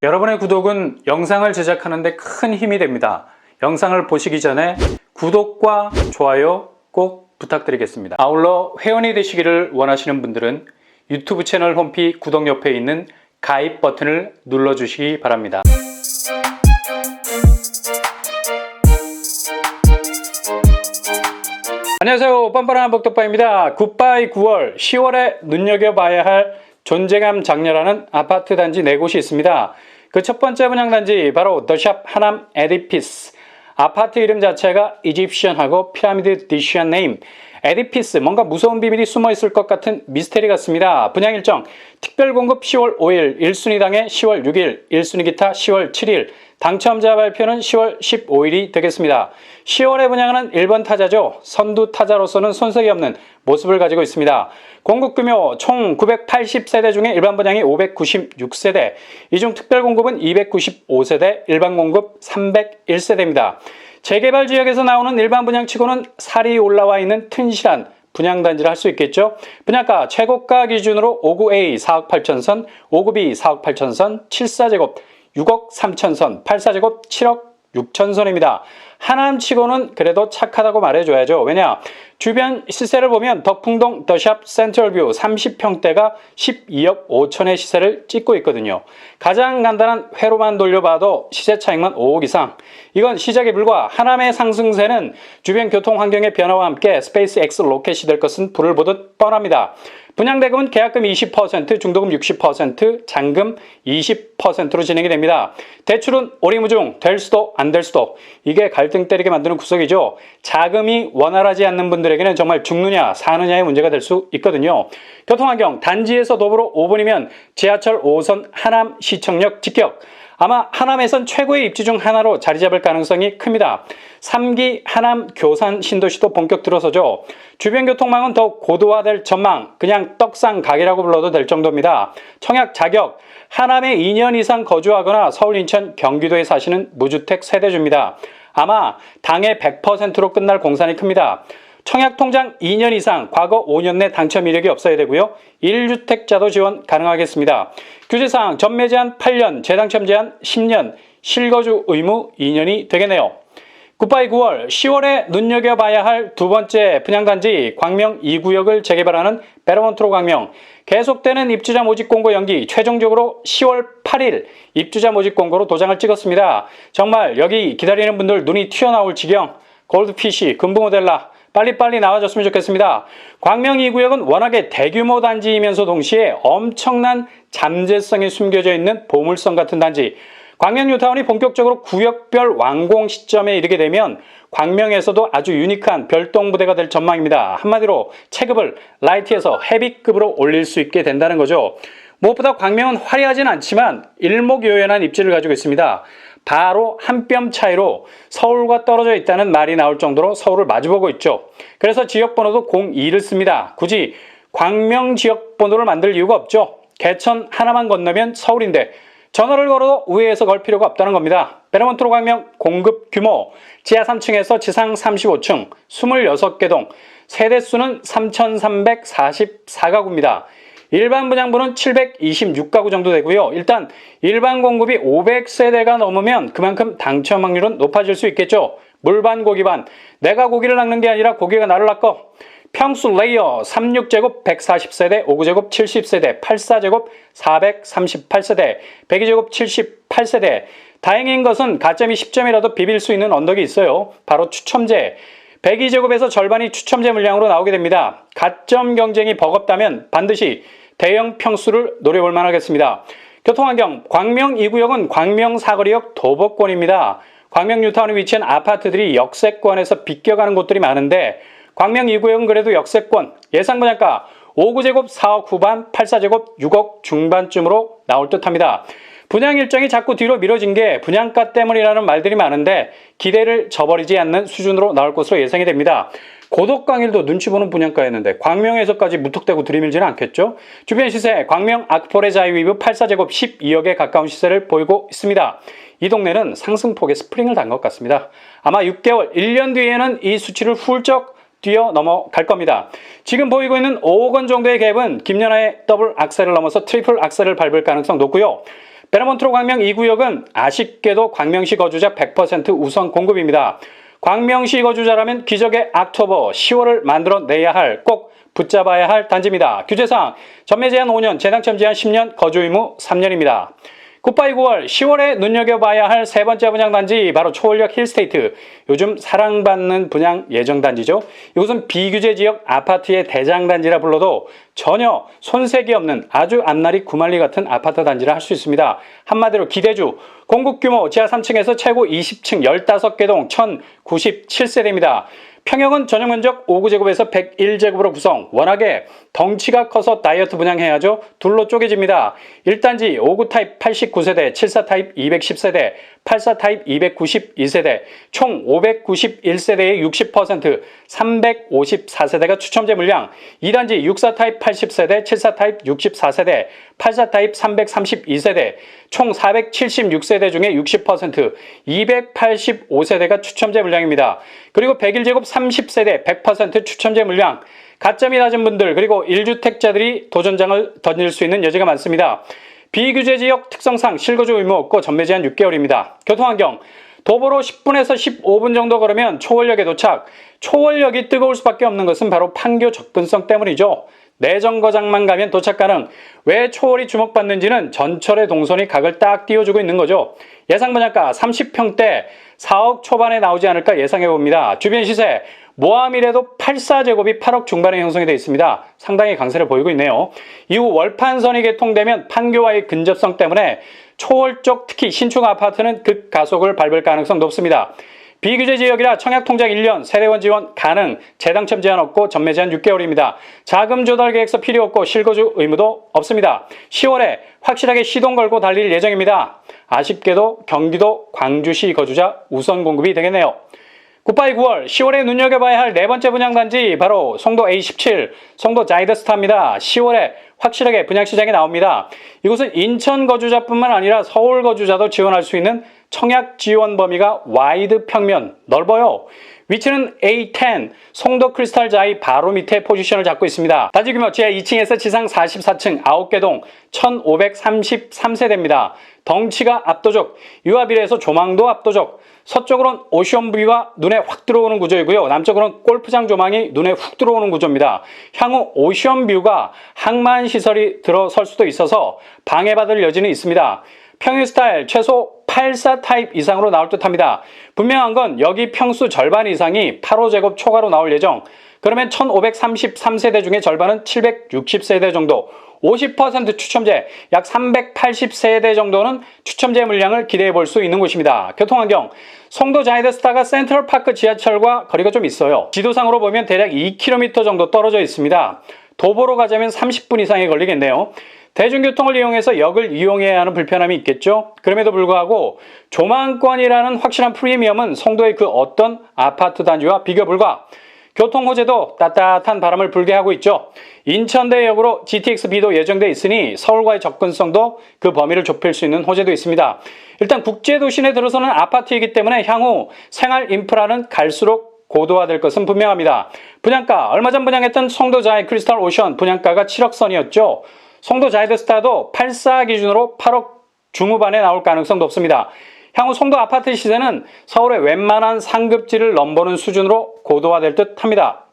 여러분의 구독은 영상을 제작하는 데 큰 힘이 됩니다. 영상을 보시기 전에 구독과 좋아요 꼭 부탁드리겠습니다. 아울러 회원이 되시기를 원하시는 분들은 유튜브 채널 홈피 구독 옆에 있는 가입 버튼을 눌러주시기 바랍니다. 안녕하세요. 뻔뻔한 복덕바입니다. 굿바이 9월, 10월에 눈여겨봐야 할 존재감 장렬하는 아파트 단지 4곳이 있습니다. 그 첫 번째 분양단지 바로 더샵 하남 에디피스. 아파트 이름 자체가 이집션하고 피라미드 디시안 네임. 에디피스, 뭔가 무서운 비밀이 숨어 있을 것 같은 미스테리 같습니다. 분양 일정, 특별 공급 10월 5일, 1순위 당해 10월 6일, 1순위 기타 10월 7일, 당첨자 발표는 10월 15일이 되겠습니다. 10월에 분양하는 1번 타자죠. 선두 타자로서는 손색이 없는 모습을 가지고 있습니다. 공급 규모 총 980세대 중에 일반 분양이 596세대, 이 중 특별 공급은 295세대, 일반 공급 301세대입니다. 재개발 지역에서 나오는 일반 분양치고는 살이 올라와 있는 튼실한 분양단지를 할 수 있겠죠. 분양가 최고가 기준으로 5구A 4억 8천선, 5구B 4억 8천선, 74제곱 6억 3천선, 84제곱 7억 6천선입니다. 하남치고는 그래도 착하다고 말해줘야죠. 왜냐? 주변 시세를 보면 덕풍동 더샵 센트럴뷰 30평대가 12억 5천의 시세를 찍고 있거든요. 가장 간단한 회로만 돌려봐도 시세 차익만 5억 이상. 이건 시작에 불과. 하남의 상승세는 주변 교통 환경의 변화와 함께 스페이스 X 로켓이 될 것은 불을 보듯 뻔합니다. 분양대금은 계약금 20%, 중도금 60%, 잔금 20%로 진행이 됩니다. 대출은 오리무중, 될 수도 안 될 수도. 이게 갈등 때리게 만드는 구석이죠. 자금이 원활하지 않는 분들에게는 정말 죽느냐 사느냐의 문제가 될 수 있거든요. 교통환경, 단지에서 도보로 5분이면 지하철 5호선 하남시청역 직격. 아마 하남에선 최고의 입지 중 하나로 자리 잡을 가능성이 큽니다. 3기 하남 교산 신도시도 본격 들어서죠. 주변 교통망은 더욱 고도화될 전망, 그냥 떡상 각이라고 불러도 될 정도입니다. 청약 자격, 하남에 2년 이상 거주하거나 서울, 인천, 경기도에 사시는 무주택 세대주입니다. 아마 당해 100%로 끝날 공산이 큽니다. 청약 통장 2년 이상, 과거 5년 내 당첨 이력이 없어야 되고요. 1주택자도 지원 가능하겠습니다. 규제사항, 전매 제한 8년, 재당첨 제한 10년, 실거주 의무 2년이 되겠네요. 굿바이 9월, 10월에 눈여겨봐야 할 두 번째 분양단지 광명 2구역을 재개발하는 베르몬트로 광명. 계속되는 입주자 모집 공고 연기, 최종적으로 10월 8일 입주자 모집 공고로 도장을 찍었습니다. 정말 여기 기다리는 분들 눈이 튀어나올 지경, 골드피쉬, 금붕어델라 빨리빨리 나와줬으면 좋겠습니다. 광명 2구역은 워낙에 대규모 단지이면서 동시에 엄청난 잠재성이 숨겨져 있는 보물섬 같은 단지. 광명 뉴타운이 본격적으로 구역별 완공 시점에 이르게 되면 광명에서도 아주 유니크한 별똥부대가 될 전망입니다. 한마디로 체급을 라이트에서 헤비급으로 올릴 수 있게 된다는 거죠. 무엇보다 광명은 화려하진 않지만 일목요연한 입지를 가지고 있습니다. 바로 한 뼘 차이로 서울과 떨어져 있다는 말이 나올 정도로 서울을 마주보고 있죠. 그래서 지역번호도 02를 씁니다. 굳이 광명 지역번호를 만들 이유가 없죠. 개천 하나만 건너면 서울인데 전화를 걸어도 우회해서 걸 필요가 없다는 겁니다. 베르몬트로 광명 공급 규모 지하 3층에서 지상 35층 26개 동, 세대수는 3,344가구입니다. 일반 분양분은 726가구 정도 되고요. 일단 일반 공급이 500세대가 넘으면 그만큼 당첨 확률은 높아질 수 있겠죠. 물반 고기반, 내가 고기를 낚는 게 아니라 고기가 나를 낚어. 평수 레이어 36제곱 140세대, 59제곱 70세대, 84제곱 438세대, 102제곱 78세대. 다행인 것은 가점이 10점이라도 비빌 수 있는 언덕이 있어요. 바로 추첨제. 102제곱에서 절반이 추첨제 물량으로 나오게 됩니다. 가점 경쟁이 버겁다면 반드시 대형 평수를 노려볼 만하겠습니다. 교통환경, 광명 2구역은 광명 사거리역 도보권입니다. 광명 뉴타운에 위치한 아파트들이 역세권에서 비껴가는 곳들이 많은데 광명 2구역은 그래도 역세권, 예상 분양가 5구제곱 4억 후반, 84제곱 6억 중반쯤으로 나올 듯합니다. 분양 일정이 자꾸 뒤로 미뤄진 게 분양가 때문이라는 말들이 많은데 기대를 저버리지 않는 수준으로 나올 것으로 예상이 됩니다. 고덕광일도 눈치 보는 분양가였는데 광명에서까지 무턱대고 들이밀지는 않겠죠? 주변 시세, 광명 아크포레 자이위브 84제곱 12억에 가까운 시세를 보이고 있습니다. 이 동네는 상승폭에 스프링을 단 것 같습니다. 아마 6개월, 1년 뒤에는 이 수치를 훌쩍 뛰어 넘어갈 겁니다. 지금 보이고 있는 5억 원 정도의 갭은 김연아의 더블 악셀을 넘어서 트리플 악셀을 밟을 가능성 높고요. 베르몬트로 광명 2구역은 아쉽게도 광명시 거주자 100% 우선 공급입니다. 광명시 거주자라면 기적의 옥토버 10월을 만들어내야 할, 꼭 붙잡아야 할 단지입니다. 규제상 전매 제한 5년, 재당첨 제한 10년, 거주 의무 3년입니다. 굿바이 9월, 10월에 눈여겨봐야 할 세 번째 분양단지, 바로 초월역 힐스테이트. 요즘 사랑받는 분양 예정단지죠. 이곳은 비규제 지역 아파트의 대장단지라 불러도 전혀 손색이 없는 아주 앞날이 구만리 같은 아파트 단지라 할 수 있습니다. 한마디로 기대주, 공급 규모 지하 3층에서 최고 20층 15개 동 1097세대입니다. 평형은 전용 면적 5구제곱에서 101제곱으로 구성. 워낙에 덩치가 커서 다이어트 분양해야죠. 둘로 쪼개집니다. 1단지 5구 타입 89세대, 74 타입 210세대, 84 타입 292세대, 총 591세대의 60%, 354세대가 추첨제 물량. 2단지 64 타입 80세대, 74 타입 64세대, 84 타입 332세대, 총 476세대 중에 60%, 285세대가 추첨제 물량입니다. 그리고 101제곱 30세대 100% 추첨제 물량. 가점이 낮은 분들, 그리고 1주택자들이 도전장을 던질 수 있는 여지가 많습니다. 비규제 지역 특성상 실거주 의무 없고 전매 제한 6개월입니다. 교통환경, 도보로 10분에서 15분 정도 걸으면 초월역에 도착. 초월역이 뜨거울 수밖에 없는 것은 바로 판교 접근성 때문이죠. 내정거장만 가면 도착 가능. 왜 초월이 주목받는지는 전철의 동선이 각을 딱 띄워주고 있는 거죠. 예상 분양가 30평대 4억 초반에 나오지 않을까 예상해봅니다. 주변 시세, 모함이라도 84제곱이 8억 중반에 형성이 되어 있습니다. 상당히 강세를 보이고 있네요. 이후 월판선이 개통되면 판교와의 근접성 때문에 초월 쪽, 특히 신축 아파트는 극가속을 밟을 가능성 높습니다. 비규제 지역이라 청약 통장 1년, 세대원 지원 가능, 재당첨 제한 없고 전매 제한 6개월입니다. 자금 조달 계획서 필요 없고 실거주 의무도 없습니다. 10월에 확실하게 시동 걸고 달릴 예정입니다. 아쉽게도 경기도 광주시 거주자 우선 공급이 되겠네요. 굿바이 9월, 10월에 눈여겨봐야 할 네 번째 분양단지, 바로 송도 A17, 송도 자이더스타입니다. 10월에 확실하게 분양시장에 나옵니다. 이곳은 인천 거주자뿐만 아니라 서울 거주자도 지원할 수 있는 청약 지원 범위가 와이드 평면, 넓어요. 위치는 A10, 송도 크리스탈 자이 바로 밑에 포지션을 잡고 있습니다. 단지 규모 지하 2층에서 지상 44층 9개 동 1533세대입니다. 덩치가 압도적, 유아 비례해서 조망도 압도적. 서쪽으로는 오션뷰가 눈에 확 들어오는 구조이고요. 남쪽으로는 골프장 조망이 눈에 훅 들어오는 구조입니다. 향후 오션뷰가 항만시설이 들어설 수도 있어서 방해받을 여지는 있습니다. 평일 스타일 최소 84 타입 이상으로 나올 듯합니다. 분명한 건 여기 평수 절반 이상이 8호제곱 초과로 나올 예정. 그러면 1533세대 중에 절반은 760세대 정도, 50% 추첨제, 약 380세대 정도는 추첨제 물량을 기대해 볼 수 있는 곳입니다. 교통환경, 송도 자이더스타가 센트럴파크 지하철과 거리가 좀 있어요. 지도상으로 보면 대략 2km 정도 떨어져 있습니다. 도보로 가자면 30분 이상이 걸리겠네요. 대중교통을 이용해서 역을 이용해야 하는 불편함이 있겠죠. 그럼에도 불구하고 조망권이라는 확실한 프리미엄은 송도의 그 어떤 아파트 단지와 비교 불가. 교통 호재도 따뜻한 바람을 불게 하고 있죠. 인천대역으로 GTX-B도 예정돼 있으니 서울과의 접근성도 그 범위를 좁힐 수 있는 호재도 있습니다. 일단 국제도시에 들어서는 아파트이기 때문에 향후 생활 인프라는 갈수록 고도화될 것은 분명합니다. 분양가, 얼마 전 분양했던 송도 자이 크리스탈 오션 분양가가 7억 선이었죠. 송도 자이더스타도 84 기준으로 8억 중후반에 나올 가능성 높습니다. 향후 송도 아파트 시세는 서울의 웬만한 상급지를 넘보는 수준으로 고도화될 듯 합니다.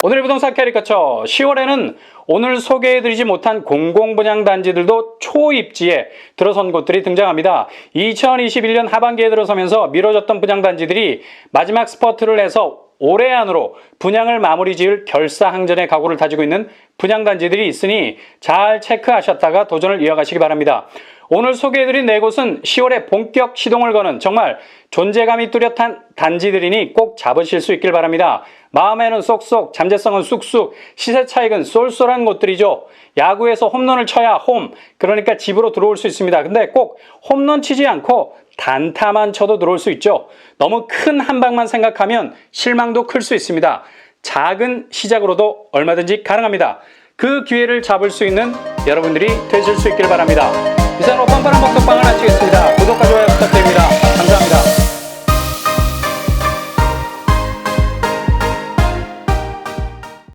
오늘의 부동산 캐리커처, 10월에는 오늘 소개해드리지 못한 공공분양단지들도 초입지에 들어선 곳들이 등장합니다. 2021년 하반기에 들어서면서 미뤄졌던 분양단지들이 마지막 스퍼트를 해서 올해 안으로 분양을 마무리 지을 결사항전의 각오를 다지고 있는 분양단지들이 있으니 잘 체크하셨다가 도전을 이어가시기 바랍니다. 오늘 소개해드린 네 곳은 10월에 본격 시동을 거는 정말 존재감이 뚜렷한 단지들이니 꼭 잡으실 수 있길 바랍니다. 마음에는 쏙쏙, 잠재성은 쑥쑥, 시세 차익은 쏠쏠한 곳들이죠. 야구에서 홈런을 쳐야 홈, 그러니까 집으로 들어올 수 있습니다. 근데 꼭 홈런 치지 않고 단타만 쳐도 들어올 수 있죠. 너무 큰 한 방만 생각하면 실망도 클 수 있습니다. 작은 시작으로도 얼마든지 가능합니다. 그 기회를 잡을 수 있는 여러분들이 되실 수 있길 바랍니다. 이상으로 뻔뻔한 복덕방을 마치겠습니다. 구독과 좋아요 부탁드립니다.